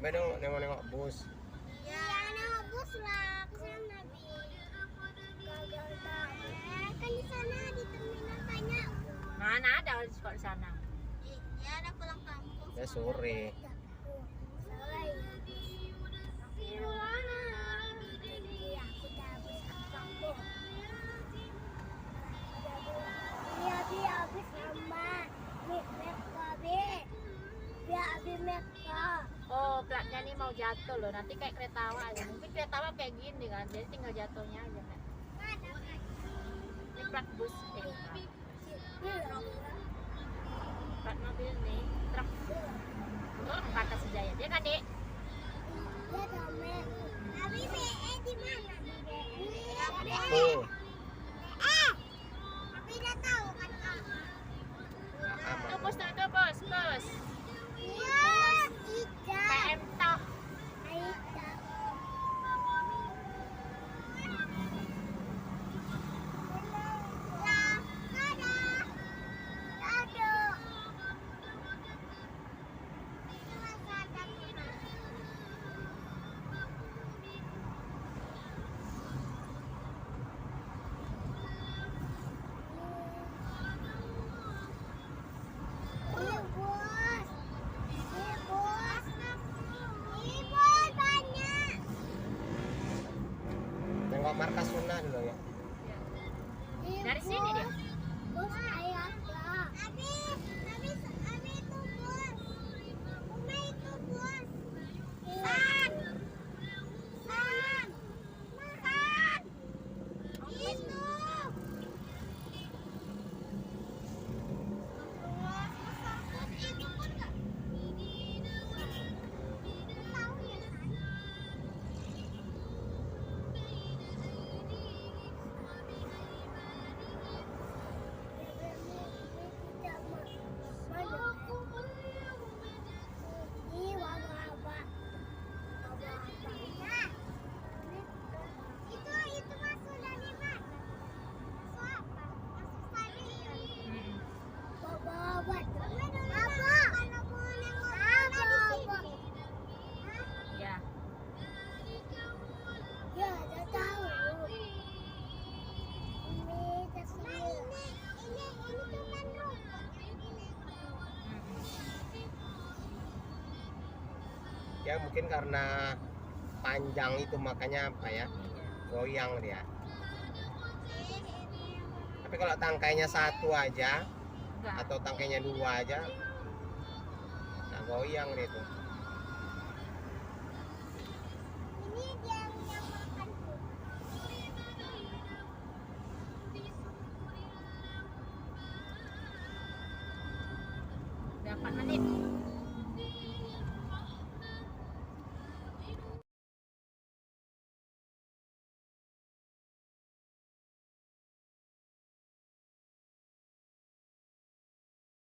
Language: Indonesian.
Coba dong nengok-nengok bus. Ya, nengok bus lah ke sana, Bi. Gagal tak. Kan di sana di terminal banyak. Mana ada sekolah di sana? Ya, ada pulang kampung. Ya sore. Oh, platnya nih mau jatuh loh. Nanti kayak kereta awal aja. Mungkin kereta awal kayak gini kan. Jadi tinggal jatuhnya aja kan. Ini plat bus plat mobil nih. Truk. Oh, kata Sejaya. Dia kan, Dek? Tapi BE di mana? Tuh. Tapi udah tahu kan Kak? Tuh bos, tuh bos, bos. Wah, tidak. PM toh. Nengok markas Sunan dulu ya. Dari sini dia. Bos ayah ada. Abi itu bos. Uma itu bos. San. Itu. Itu pun enggak. Tahu ya, San? Itu masuk dari mana? Masuk apa? Masuk stadion. Apa? Kalau mau nengok apa? Ya. Ya, udah tahu. Ini cuma rumput yang ini. Ya mungkin karena panjang itu makanya apa ya, goyang dia. Tapi kalau tangkainya satu aja Enggak. atau tangkainya dua aja, nah goyang dia tuh. Ini dia yang makan tuh. Udah 4 menit.